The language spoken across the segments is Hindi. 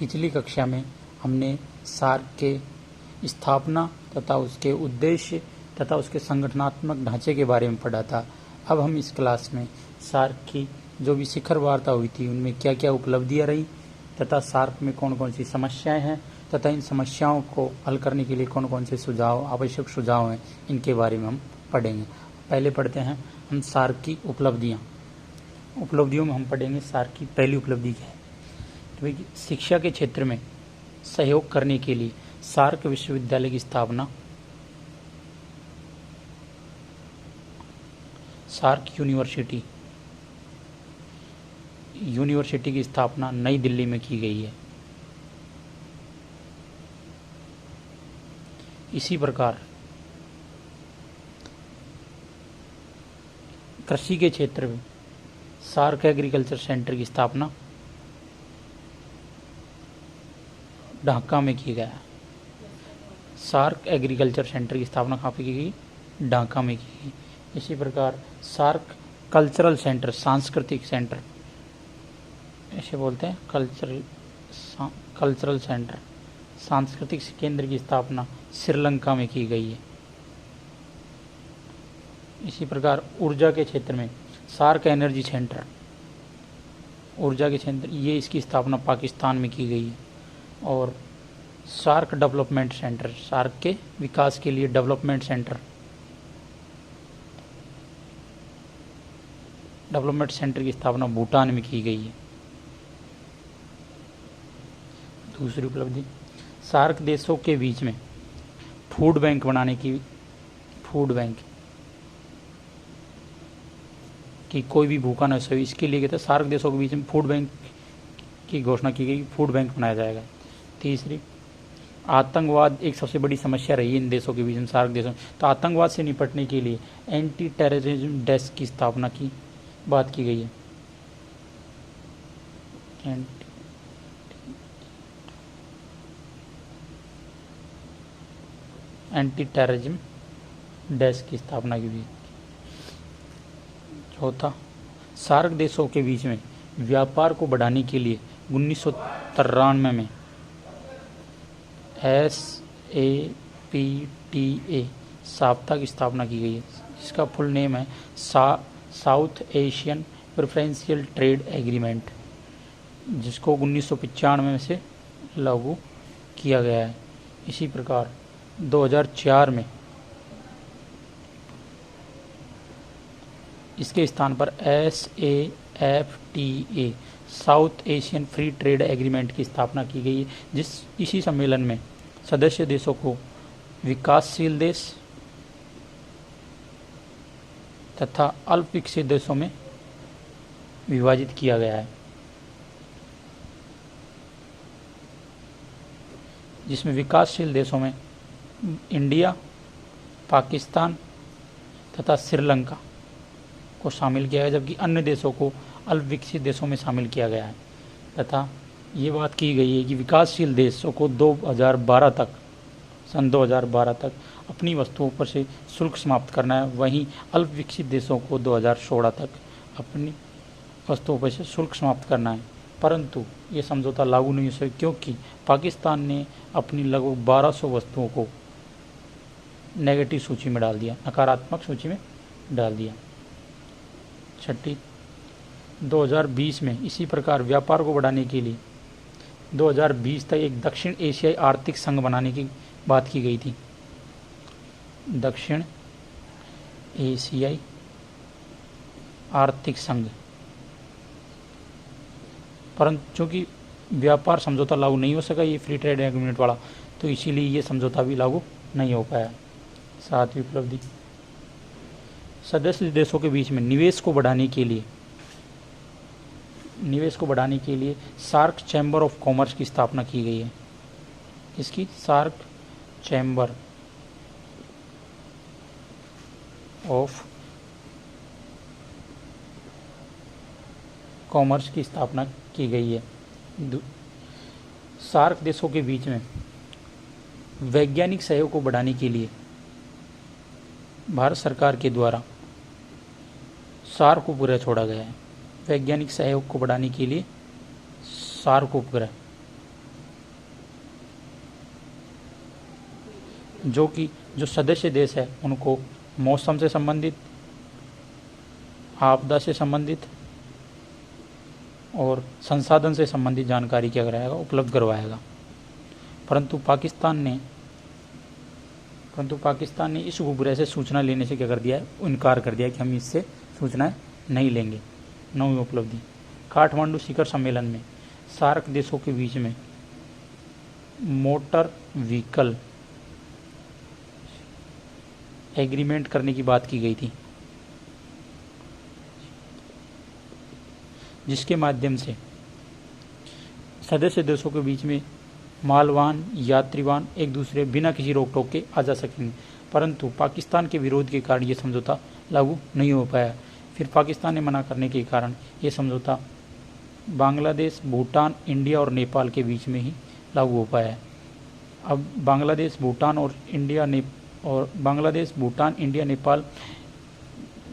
पिछली कक्षा में हमने सार्क के स्थापना तथा उसके उद्देश्य तथा उसके संगठनात्मक ढांचे के बारे में पढ़ा था। अब हम इस क्लास में सार्क की जो भी शिखर वार्ता हुई थी उनमें क्या क्या उपलब्धियां रही तथा सार्क में कौन कौन सी समस्याएं हैं तथा इन समस्याओं को हल करने के लिए कौन कौन से आवश्यक सुझाव हैं, इनके बारे में हम पढ़ेंगे। पहले पढ़ते हैं हम सार्क की उपलब्धियों में हम पढ़ेंगे सार्क की पहली उपलब्धि क्या है। तो भाई शिक्षा के क्षेत्र में सहयोग करने के लिए सार्क विश्वविद्यालय की स्थापना, सार्क यूनिवर्सिटी की स्थापना नई दिल्ली में की गई है। इसी प्रकार कृषि के क्षेत्र में सार्क एग्रीकल्चर सेंटर की स्थापना ढाका में की गया। सार्क एग्रीकल्चर सेंटर की स्थापना कहाँ पे की गई? ढाका में की गई। इसी प्रकार सार्क कल्चरल सेंटर, सांस्कृतिक सेंटर ऐसे बोलते हैं, कल्चरल सेंटर, सांस्कृतिक केंद्र की स्थापना श्रीलंका में की गई है। इसी प्रकार ऊर्जा के क्षेत्र में सार्क एनर्जी सेंटर, ऊर्जा के क्षेत्र, ये इसकी स्थापना पाकिस्तान में की गई है। और सार्क डेवलपमेंट सेंटर, सार्क के विकास के लिए डेवलपमेंट सेंटर की स्थापना भूटान में की गई है। दूसरी उपलब्धि, सार्क देशों के बीच में फूड बैंक बनाने की, कि कोई भी भूखा न सोए, इसके लिए कहते हैं सार्क देशों के बीच में फूड बैंक की घोषणा की गई, फूड बैंक बनाया जाएगा। तीसरी, आतंकवाद एक सबसे बड़ी समस्या रही है इन देशों के बीच में, सार्क देशों में, तो आतंकवाद से निपटने के लिए एंटी टेररिज्म डेस्क की स्थापना की बात की गई है। एंटी टेररिज्म डेस्क की स्थापना की गई। चौथा, सार्क देशों के बीच में व्यापार को बढ़ाने के लिए 1993 में SAPTA साप्ता की स्थापना की गई है, जिसका फुल नेम है south Asian preferential trade agreement, जिसको 1995 में से लागू किया गया है। इसी प्रकार 2004 में इसके स्थान पर SAFTA south Asian free trade agreement की स्थापना की गई है, इसी सम्मेलन में सदस्य देशों को विकासशील देश तथा अल्प विकसित देशों में विभाजित किया गया है, जिसमें विकासशील देशों में इंडिया, पाकिस्तान तथा श्रीलंका को शामिल किया गया, जबकि अन्य देशों को अल्प विकसित देशों में शामिल किया गया है। तथा ये बात की गई है कि विकासशील देशों को 2012 तक अपनी वस्तुओं पर से शुल्क समाप्त करना है, वहीं अल्प विकसित देशों को 2016 तक अपनी वस्तुओं पर से शुल्क समाप्त करना है। परंतु ये समझौता लागू नहीं हो सका, क्योंकि पाकिस्तान ने अपनी लगभग 1200 वस्तुओं को नेगेटिव सूची में डाल दिया, नकारात्मक सूची में डाल दिया। छठी, 2020 में इसी प्रकार व्यापार को बढ़ाने के लिए 2020 तक एक दक्षिण एशियाई आर्थिक संघ बनाने की बात की गई थी, दक्षिण एशियाई आर्थिक संघ। परंतु चूंकि व्यापार समझौता लागू नहीं हो सका, ये फ्री ट्रेड एग्रीमेंट वाला, तो इसीलिए ये समझौता भी लागू नहीं हो पाया। सातवीं उपलब्धि, सदस्य देशों के बीच में निवेश को बढ़ाने के लिए सार्क चैम्बर ऑफ कॉमर्स की स्थापना की गई है। इसकी सार्क चैम्बर ऑफ कॉमर्स की स्थापना की गई है। सार्क देशों के बीच में वैज्ञानिक सहयोग को बढ़ाने के लिए भारत सरकार के द्वारा सार्क उपग्रह छोड़ा गया है। वैज्ञानिक सहयोग को बढ़ाने के लिए सार्क उपग्रह जो सदस्य देश है उनको मौसम से संबंधित, आपदा से संबंधित और संसाधन से संबंधित जानकारी क्या कराएगा, उपलब्ध करवाएगा। परंतु पाकिस्तान ने इस उपग्रह से सूचना लेने से क्या कर दिया है, इनकार कर दिया कि हम इससे सूचनाएं नहीं लेंगे। 9वीं उपलब्धि, काठमांडू शिखर सम्मेलन में सार्क देशों के बीच में मोटर व्हीकल एग्रीमेंट करने की बात की गई थी, जिसके माध्यम से सदस्य देशों के बीच में मालवाहन, यात्रीवाहन एक दूसरे बिना किसी रोक टोक के आ जा सकेंगे। परंतु पाकिस्तान के विरोध के कारण ये समझौता लागू नहीं हो पाया। फिर पाकिस्तान ने मना करने के कारण ये समझौता बांग्लादेश, भूटान, इंडिया और नेपाल के बीच में ही लागू हो पाया है। अब बांग्लादेश, भूटान, इंडिया, नेपाल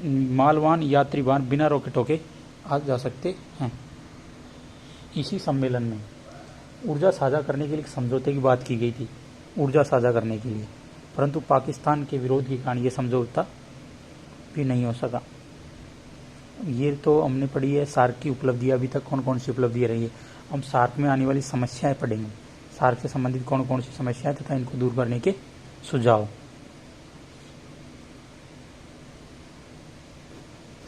मालवाहन, यात्रीवाहन बिना रोके टोके आ जा सकते हैं। इसी सम्मेलन में ऊर्जा साझा करने के लिए समझौते की बात की गई थी, ऊर्जा साझा करने के लिए, परंतु पाकिस्तान के विरोध के कारण ये समझौता भी नहीं हो सका। ये तो हमने पढ़ी है सार्क की उपलब्धियां, अभी तक कौन कौन सी उपलब्धियां रही है। हम सार्क में आने वाली समस्याएं पढ़ेंगे, सार्क से संबंधित कौन कौन सी समस्याएं तथा इनको दूर करने के सुझाव।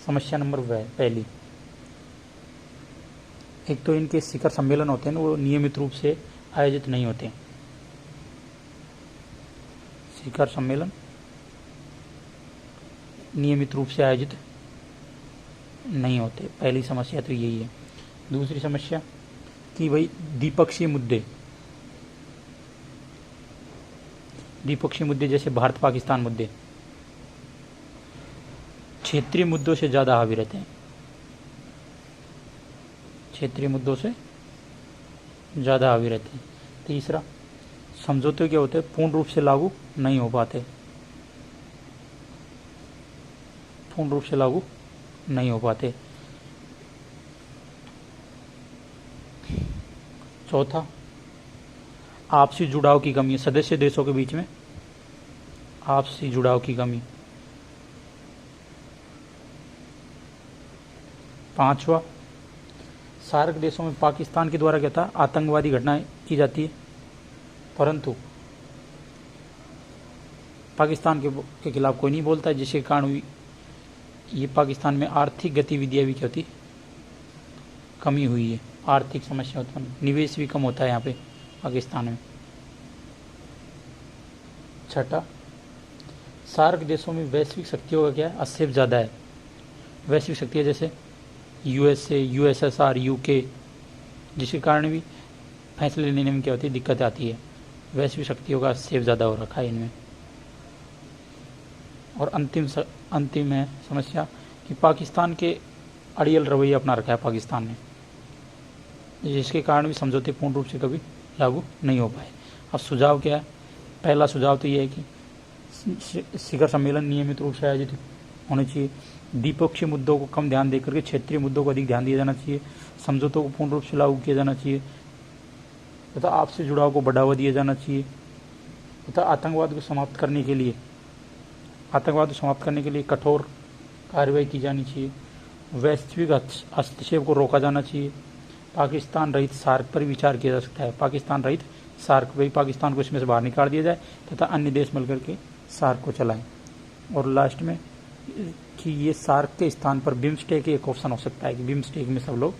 समस्या नंबर पहली, एक तो इनके शिखर सम्मेलन होते हैं वो नियमित रूप से आयोजित नहीं होते। शिखर सम्मेलन नियमित रूप से आयोजित नहीं होते, पहली समस्या तो यही है। दूसरी समस्या कि भाई द्विपक्षीय मुद्दे जैसे भारत पाकिस्तान मुद्दे क्षेत्रीय मुद्दों से ज्यादा हावी रहते हैं, क्षेत्रीय मुद्दों से ज्यादा हावी रहते हैं। तीसरा, समझौते क्या होते हैं, पूर्ण रूप से लागू नहीं हो पाते, चौथा, आपसी जुड़ाव की कमी है, सदस्य देशों के बीच में आपसी जुड़ाव की कमी। पांचवा, सार्क देशों में पाकिस्तान के द्वारा क्या था, आतंकवादी घटनाएं की जाती है, परंतु पाकिस्तान के खिलाफ कोई नहीं बोलता है, जिसके कारण ये पाकिस्तान में आर्थिक गतिविधियां भी क्या होती, कमी हुई है, आर्थिक समस्या उत्पन्न, निवेश भी कम होता है यहाँ पे पाकिस्तान में। छठा, सार्क देशों में वैश्विक शक्तियों का क्या है, अस्तित्व ज़्यादा है। वैश्विक शक्तियाँ जैसे यूएसए, यूएसएसआर, यूके, जिसके कारण भी फैसले लेने में क्या होती है, दिक्कत आती है। वैश्विक शक्तियों का अस्तित्व ज़्यादा हो रखा है इनमें। और अंतिम है समस्या कि पाकिस्तान के अड़ियल रवैया अपना रखा है पाकिस्तान ने, जिसके कारण भी समझौते पूर्ण रूप से कभी लागू नहीं हो पाए। अब सुझाव क्या है, पहला सुझाव तो ये है कि शिखर सम्मेलन नियमित रूप से आयोजित होने चाहिए, द्विपक्षीय मुद्दों को कम ध्यान देकर के क्षेत्रीय मुद्दों को अधिक ध्यान दिया जाना चाहिए, समझौतों को पूर्ण रूप से लागू किया जाना चाहिए तथा आपसी जुड़ाव को बढ़ावा दिया जाना चाहिए तथा आतंकवाद को समाप्त करने के लिए कठोर कार्रवाई की जानी चाहिए, वैश्विक हस्तक्षेप को रोका जाना चाहिए, पाकिस्तान रहित सार्क पर विचार किया जा सकता है, पाकिस्तान रहित सार्क पर पाकिस्तान को इसमें से बाहर निकाल दिया जाए तथा अन्य देश मिलकर के सार्क को चलाएं। और लास्ट में कि ये सार्क के स्थान पर बिम्स्टेक एक ऑप्शन हो सकता है कि बिम्स्टेक में सब लोग,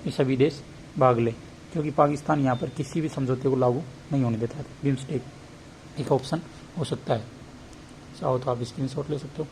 ये सभी देश भाग ले, क्योंकि पाकिस्तान यहाँ पर किसी भी समझौते को लागू नहीं होने देता है। बिम्स्टेक एक ऑप्शन हो सकता है, चाहो तो आप स्क्रीनशॉट ले सकते हो।